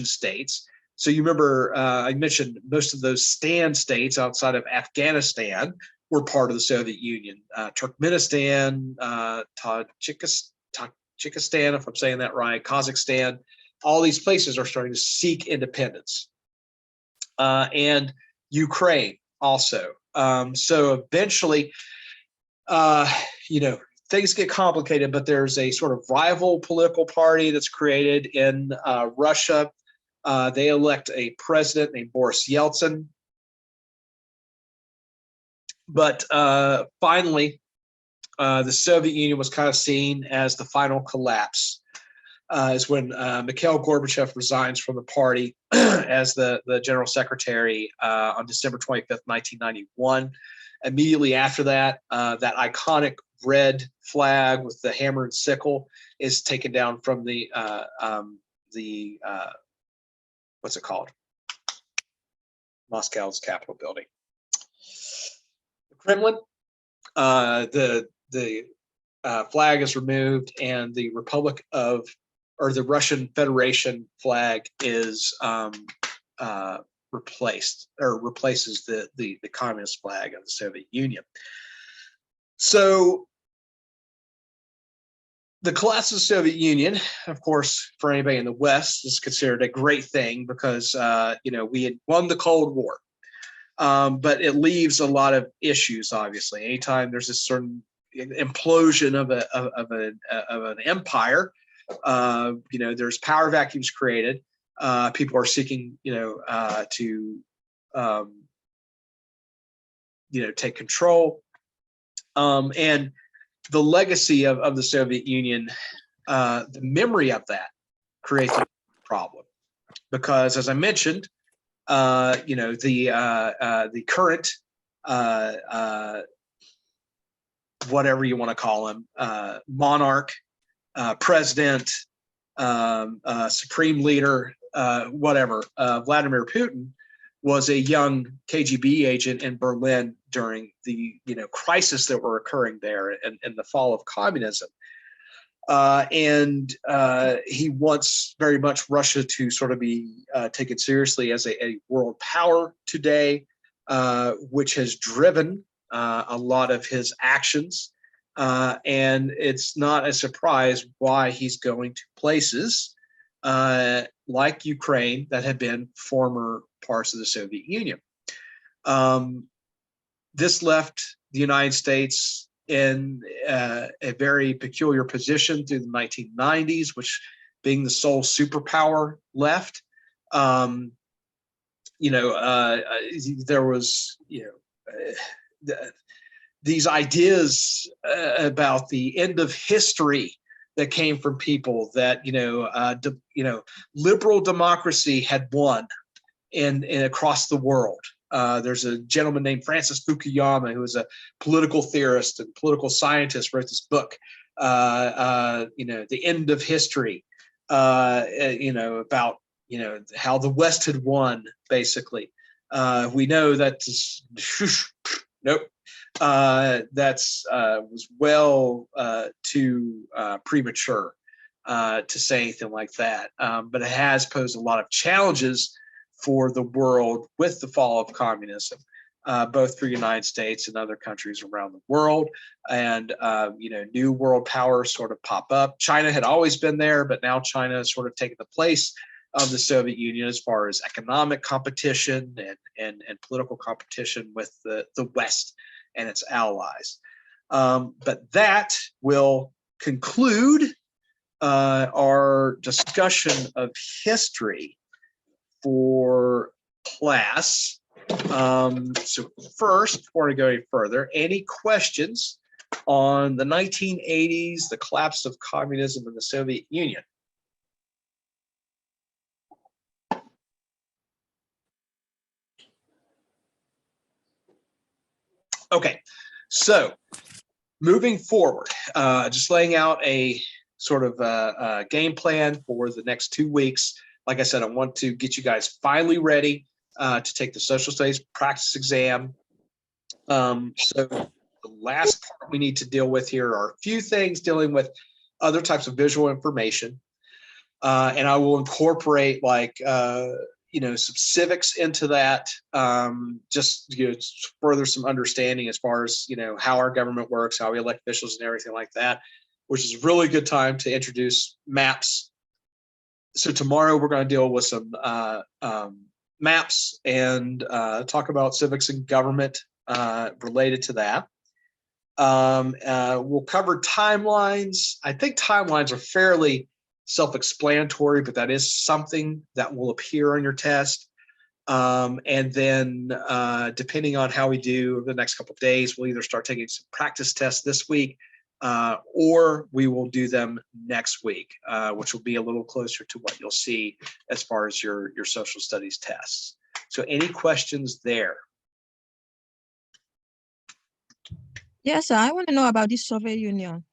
states. So you remember I mentioned most of those Stan states outside of Afghanistan were part of the Soviet Union. Turkmenistan, Tajikistan, if I'm saying that right, Kazakhstan, all these places are starting to seek independence. And Ukraine also. So eventually, things get complicated, but there's a sort of rival political party that's created in Russia. They elect a president named Boris Yeltsin. But finally, the Soviet Union was kind of seen as the final collapse, is when Mikhail Gorbachev resigns from the party as the general secretary on December 25th, 1991. Immediately after that, that iconic red flag with the hammer and sickle is taken down from the what's it called? Moscow's Capitol building. The Kremlin, the flag is removed, and the the Russian Federation flag is replaced, or replaces the communist flag of the Soviet Union. So the collapse of the Soviet Union, of course, for anybody in the West, is considered a great thing, because we had won the Cold War, but it leaves a lot of issues. Obviously, anytime there's a certain implosion of an empire, there's power vacuums created. People are seeking, to take control, and the legacy of the Soviet Union, the memory of that creates a problem, because, as I mentioned, the current whatever you want to call him, monarch, president, supreme leader, whatever, Vladimir Putin, was a young KGB agent in Berlin during the crisis that were occurring there and the fall of communism. And he wants very much Russia to sort of be taken seriously as a world power today, which has driven a lot of his actions. And it's not a surprise why he's going to places like Ukraine that had been former parts of the Soviet Union. This left the United States in a very peculiar position through the 1990s, which, being the sole superpower left, there was, these ideas about the end of history that came from people that, liberal democracy had won in across the world. There's a gentleman named Francis Fukuyama, who was a political theorist and political scientist, wrote this book, The End of History, about, how the West had won, basically. We know that nope. That's was well too premature to say anything like that. But it has posed a lot of challenges for the world with the fall of communism, both for the United States and other countries around the world. And, new world powers sort of pop up. China had always been there, but now China has sort of taken the place of the Soviet Union as far as economic competition and political competition with the West and its allies. But that will conclude our discussion of history for class. So first, before I go any further, any questions on the 1980s, the collapse of communism in the Soviet Union? Okay, so moving forward, just laying out a sort of a game plan for the next 2 weeks. Like I said, I want to get you guys finally ready to take the social studies practice exam. So the last part we need to deal with here are a few things dealing with other types of visual information. And I will incorporate some civics into that, just further some understanding as far as how our government works, how we elect officials and everything like that, which is a really good time to introduce maps. So tomorrow we're going to deal with some maps and talk about civics and government related to that. We'll cover timelines. I think timelines are fairly self-explanatory, but that is something that will appear on your test. And then depending on how we do over the next couple of days, we'll either start taking some practice tests this week or we will do them next week, which will be a little closer to what you'll see as far as your social studies tests. So any questions there? Yes, sir. I want to know about this Soviet Union.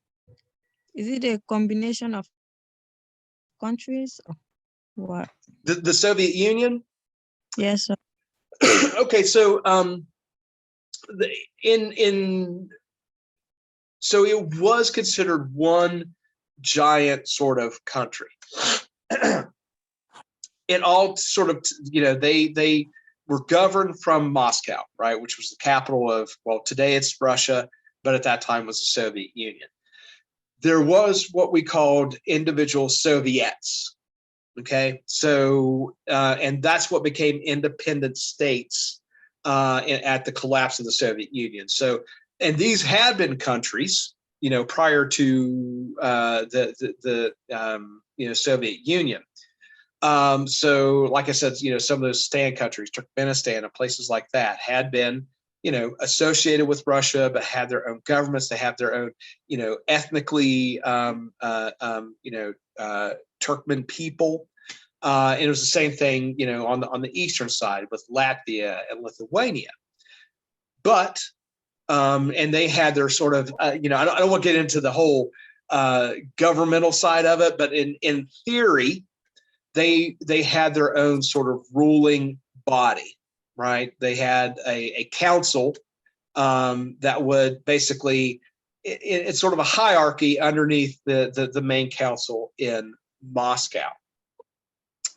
Is it a combination of countries or what? The Soviet Union? Yes, sir. Okay, so so it was considered one giant sort of country. It all sort of, they were governed from Moscow, right, which was the capital of, well, today it's Russia, but at that time was the Soviet Union. There was what we called individual Soviets. Okay, so and that's what became independent states at the collapse of the Soviet Union. So, and these had been countries, prior to the Soviet Union. So, like I said, some of those stand countries, Turkmenistan and places like that, had been associated with Russia, but had their own governments. They have their own, ethnically, Turkmen people. And it was the same thing, on the eastern side with Latvia and Lithuania. But and they had their sort of, I don't want to get into the whole governmental side of it, but in theory, they had their own sort of ruling body, right? They had a council that would basically, it's sort of a hierarchy underneath the main council in Moscow.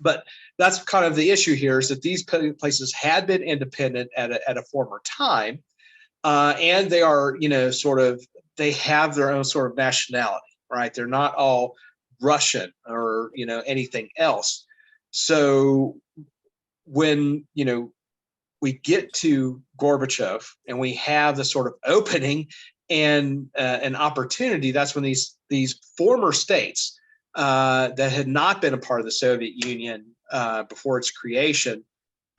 But that's kind of the issue here, is that these places had been independent at a former time, and they are, they have their own sort of nationality, right? They're not all Russian or, anything else. So when, we get to Gorbachev and we have the sort of opening and an opportunity, that's when these former states that had not been a part of the Soviet Union before its creation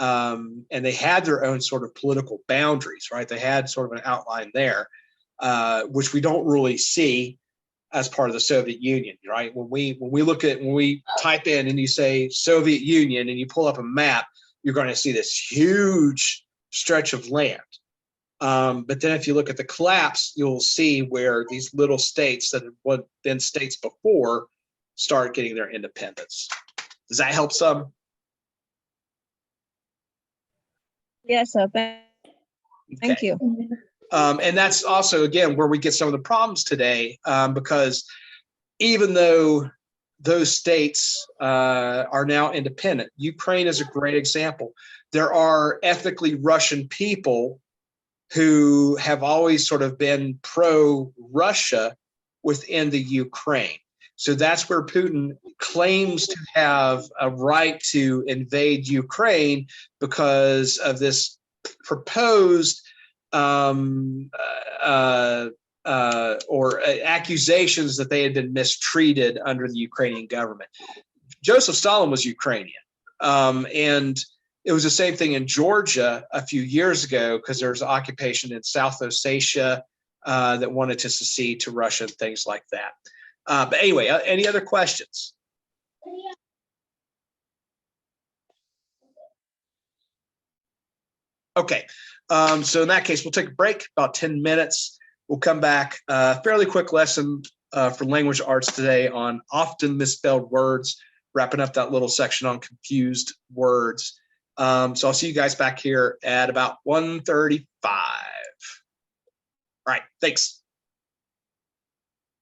and they had their own sort of political boundaries, right? They had sort of an outline there, which we don't really see as part of the Soviet Union, right? When we type in and you say Soviet Union and you pull up a map, you're going to see this huge stretch of land. But then if you look at the collapse, you'll see where these little states that had been states before start getting their independence. Does that help some? Yes, sir. Thank you. And that's also, again, where we get some of the problems today, because even though those states are now independent, Ukraine is a great example. There are ethnically Russian people who have always sort of been pro-Russia within the Ukraine. So that's where Putin claims to have a right to invade Ukraine because of this proposed accusations that they had been mistreated under the Ukrainian government. Joseph Stalin was Ukrainian, and it was the same thing in Georgia a few years ago because there's occupation in South Ossetia that wanted to secede to Russia and things like that. But anyway, any other questions? Okay, so in that case, we'll take a break, about 10 minutes. We'll come back, fairly quick lesson for language arts today on often misspelled words, wrapping up that little section on confused words. So I'll see you guys back here at about 1:35. All right, thanks.